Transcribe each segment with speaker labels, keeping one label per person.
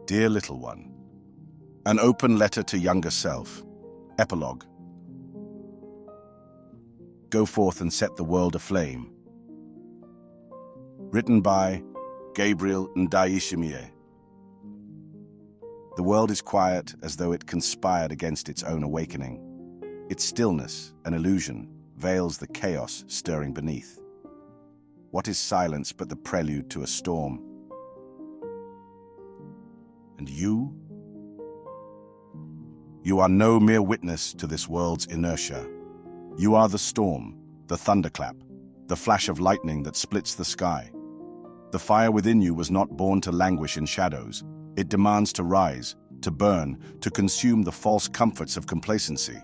Speaker 1: Dear little one, an open letter to younger self. Epilogue. Go forth and set the world aflame. Written by Gabriel Ndayishimiye. The world is quiet as though it conspired against its own awakening. Its stillness, an illusion, veils the chaos stirring beneath. What is silence but the prelude to a storm? And you? You are no mere witness to this world's inertia. You are the storm, the thunderclap, the flash of lightning that splits the sky. The fire within you was not born to languish in shadows. It demands to rise, to burn, to consume the false comforts of complacency.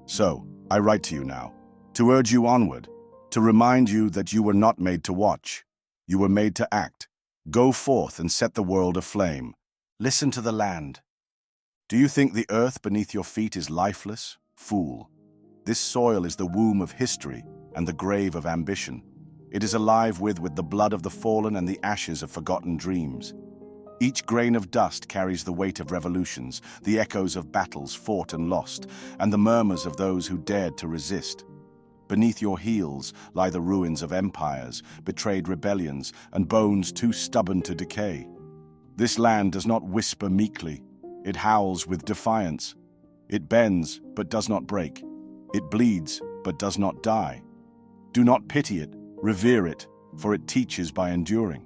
Speaker 1: So, I write to you now, to urge you onward, to remind you that you were not made to watch. You were made to act. Go forth and set the world aflame. Listen to the land. Do you think the earth beneath your feet is lifeless? Fool. This soil is the womb of history and the grave of ambition. It is alive with the blood of the fallen and the ashes of forgotten dreams. Each grain of dust carries the weight of revolutions, the echoes of battles fought and lost, and the murmurs of those who dared to resist. Beneath your heels lie the ruins of empires, betrayed rebellions, and bones too stubborn to decay. This land does not whisper meekly. It howls with defiance. It bends, but does not break. It bleeds, but does not die. Do not pity it, revere it, for it teaches by enduring.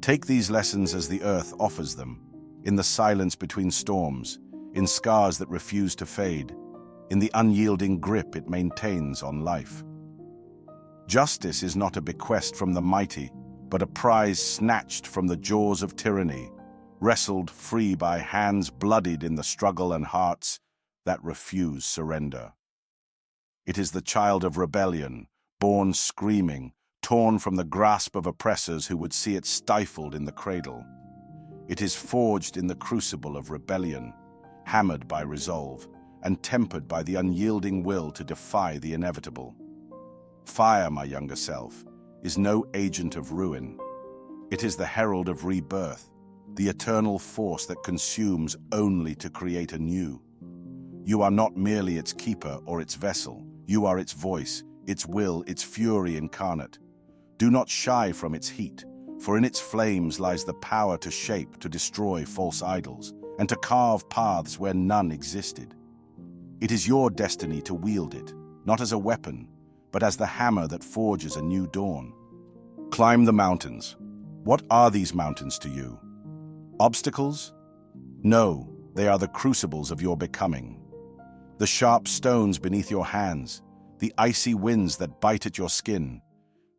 Speaker 1: Take these lessons as the earth offers them, in the silence between storms, in scars that refuse to fade, in the unyielding grip it maintains on life. Justice is not a bequest from the mighty, but a prize snatched from the jaws of tyranny, wrestled free by hands bloodied in the struggle and hearts that refuse surrender. It is the child of rebellion, born screaming, torn from the grasp of oppressors who would see it stifled in the cradle. It is forged in the crucible of rebellion, hammered by resolve, and tempered by the unyielding will to defy the inevitable. Fire, my younger self, is no agent of ruin. It is the herald of rebirth, the eternal force that consumes only to create anew. You are not merely its keeper or its vessel. You are its voice, its will, its fury incarnate. Do not shy from its heat, for in its flames lies the power to shape, to destroy false idols, and to carve paths where none existed. It is your destiny to wield it, not as a weapon, but as the hammer that forges a new dawn. Climb the mountains. What are these mountains to you? Obstacles? No, they are the crucibles of your becoming. The sharp stones beneath your hands, the icy winds that bite at your skin.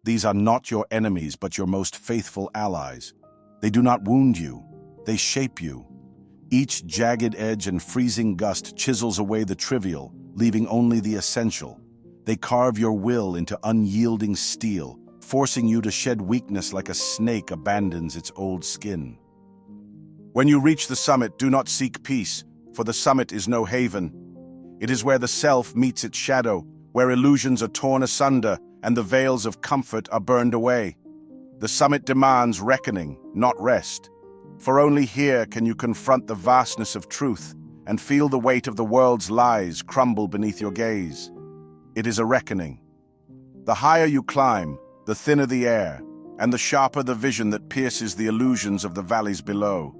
Speaker 1: These are not your enemies, but your most faithful allies. They do not wound you, they shape you. Each jagged edge and freezing gust chisels away the trivial, leaving only the essential. They carve your will into unyielding steel, forcing you to shed weakness like a snake abandons its old skin. When you reach the summit, do not seek peace, for the summit is no haven. It is where the self meets its shadow, where illusions are torn asunder and the veils of comfort are burned away. The summit demands reckoning, not rest, for only here can you confront the vastness of truth and feel the weight of the world's lies crumble beneath your gaze. It is a reckoning. The higher you climb, the thinner the air, and the sharper the vision that pierces the illusions of the valleys below.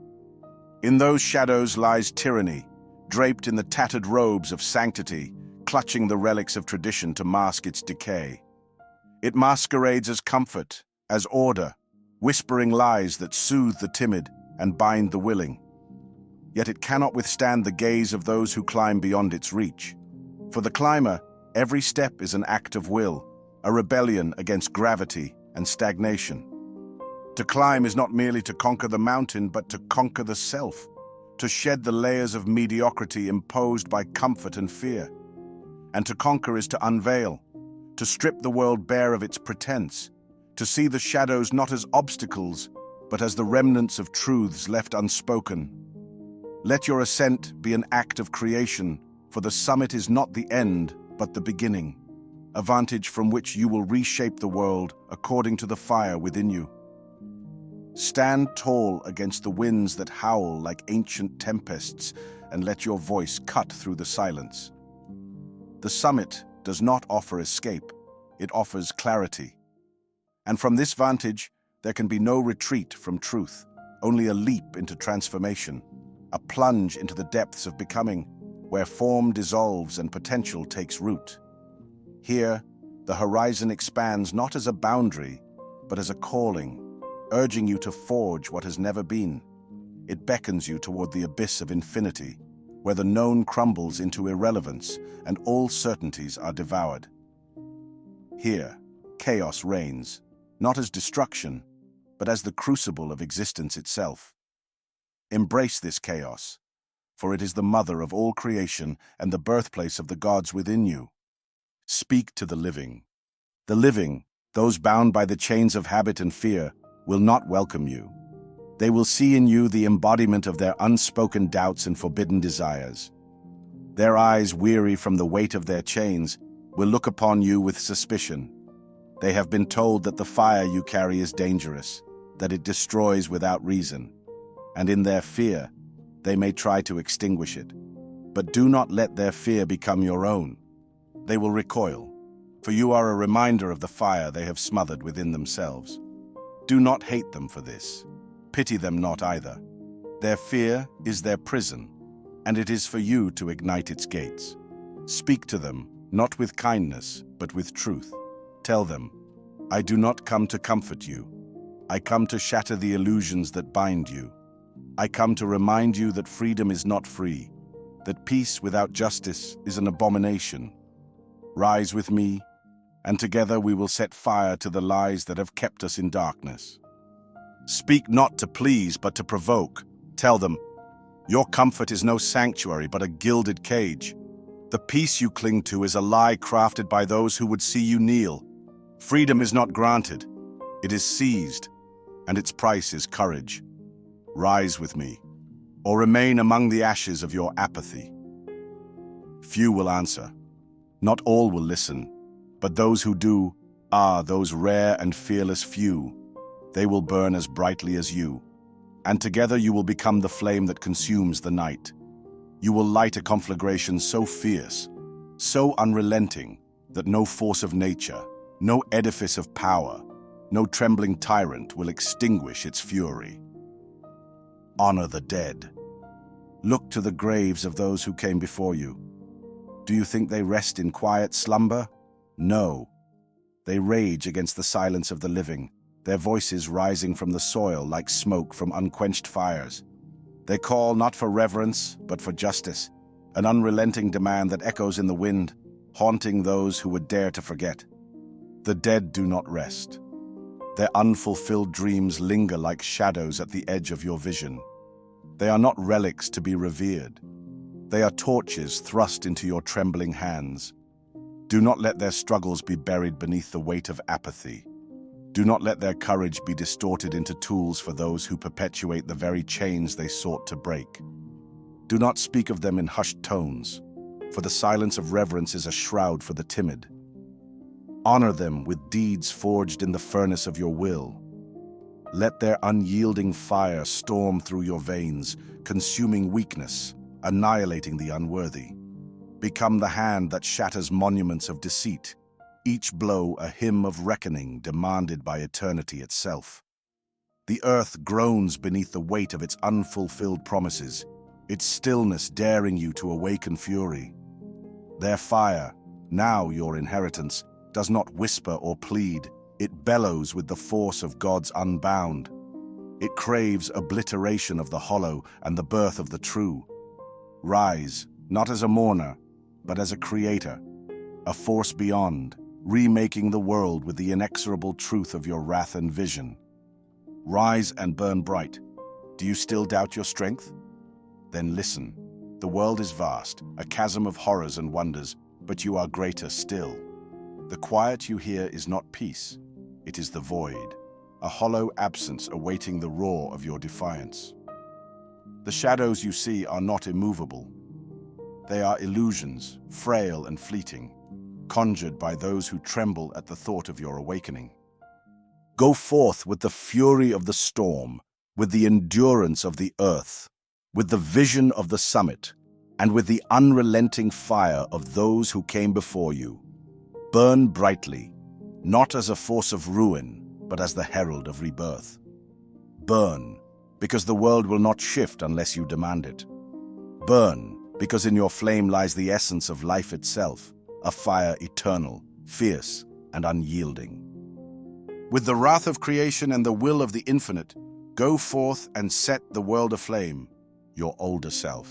Speaker 1: In those shadows lies tyranny, draped in the tattered robes of sanctity, clutching the relics of tradition to mask its decay. It masquerades as comfort, as order, whispering lies that soothe the timid and bind the willing. Yet it cannot withstand the gaze of those who climb beyond its reach. For the climber, every step is an act of will, a rebellion against gravity and stagnation. To climb is not merely to conquer the mountain, but to conquer the self, to shed the layers of mediocrity imposed by comfort and fear. And to conquer is to unveil, to strip the world bare of its pretense, to see the shadows not as obstacles, but as the remnants of truths left unspoken. Let your ascent be an act of creation, for the summit is not the end, but the beginning, a vantage from which you will reshape the world according to the fire within you. Stand tall against the winds that howl like ancient tempests, and let your voice cut through the silence. The summit does not offer escape, it offers clarity. And from this vantage, there can be no retreat from truth, only a leap into transformation, a plunge into the depths of becoming, where form dissolves and potential takes root. Here, the horizon expands not as a boundary, but as a calling, urging you to forge what has never been. It beckons you toward the abyss of infinity, where the known crumbles into irrelevance and all certainties are devoured. Here, chaos reigns, not as destruction, but as the crucible of existence itself. Embrace this chaos, for it is the mother of all creation and the birthplace of the gods within you. Speak to the living. The living, those bound by the chains of habit and fear, will not welcome you. They will see in you the embodiment of their unspoken doubts and forbidden desires. Their eyes, weary from the weight of their chains, will look upon you with suspicion. They have been told that the fire you carry is dangerous, that it destroys without reason, and in their fear, they may try to extinguish it. But do not let their fear become your own. They will recoil, for you are a reminder of the fire they have smothered within themselves. Do not hate them for this. Pity them not either. Their fear is their prison, and it is for you to ignite its gates. Speak to them, not with kindness, but with truth. Tell them, I do not come to comfort you. I come to shatter the illusions that bind you. I come to remind you that freedom is not free, that peace without justice is an abomination. Rise with me, and together we will set fire to the lies that have kept us in darkness. Speak not to please, but to provoke. Tell them, your comfort is no sanctuary, but a gilded cage. The peace you cling to is a lie crafted by those who would see you kneel. Freedom is not granted, it is seized, and its price is courage. Rise with me, or remain among the ashes of your apathy. Few will answer. Not all will listen, but those who do are those rare and fearless few. They will burn as brightly as you, and together you will become the flame that consumes the night. You will light a conflagration so fierce, so unrelenting, that no force of nature, no edifice of power, no trembling tyrant will extinguish its fury. Honor the dead. Look to the graves of those who came before you. Do you think they rest in quiet slumber? No. They rage against the silence of the living, their voices rising from the soil like smoke from unquenched fires. They call not for reverence, but for justice, an unrelenting demand that echoes in the wind, haunting those who would dare to forget. The dead do not rest. Their unfulfilled dreams linger like shadows at the edge of your vision. They are not relics to be revered. They are torches thrust into your trembling hands. Do not let their struggles be buried beneath the weight of apathy. Do not let their courage be distorted into tools for those who perpetuate the very chains they sought to break. Do not speak of them in hushed tones, for the silence of reverence is a shroud for the timid. Honor them with deeds forged in the furnace of your will. Let their unyielding fire storm through your veins, consuming weakness, annihilating the unworthy. Become the hand that shatters monuments of deceit, each blow a hymn of reckoning demanded by eternity itself. The earth groans beneath the weight of its unfulfilled promises, its stillness daring you to awaken fury. Their fire, now your inheritance, does not whisper or plead, it bellows with the force of God's unbound. It craves obliteration of the hollow and the birth of the true. Rise, not as a mourner, but as a creator, a force beyond, remaking the world with the inexorable truth of your wrath and vision. Rise and burn bright. Do you still doubt your strength? Then listen. The world is vast, a chasm of horrors and wonders, but you are greater still. The quiet you hear is not peace, it is the void, a hollow absence awaiting the roar of your defiance. The shadows you see are not immovable. They are illusions, frail and fleeting, conjured by those who tremble at the thought of your awakening. Go forth with the fury of the storm, with the endurance of the earth, with the vision of the summit, and with the unrelenting fire of those who came before you. Burn brightly, not as a force of ruin, but as the herald of rebirth. Burn, because the world will not shift unless you demand it. Burn, because in your flame lies the essence of life itself, a fire eternal, fierce, and unyielding. With the wrath of creation and the will of the infinite, go forth and set the world aflame, your older self.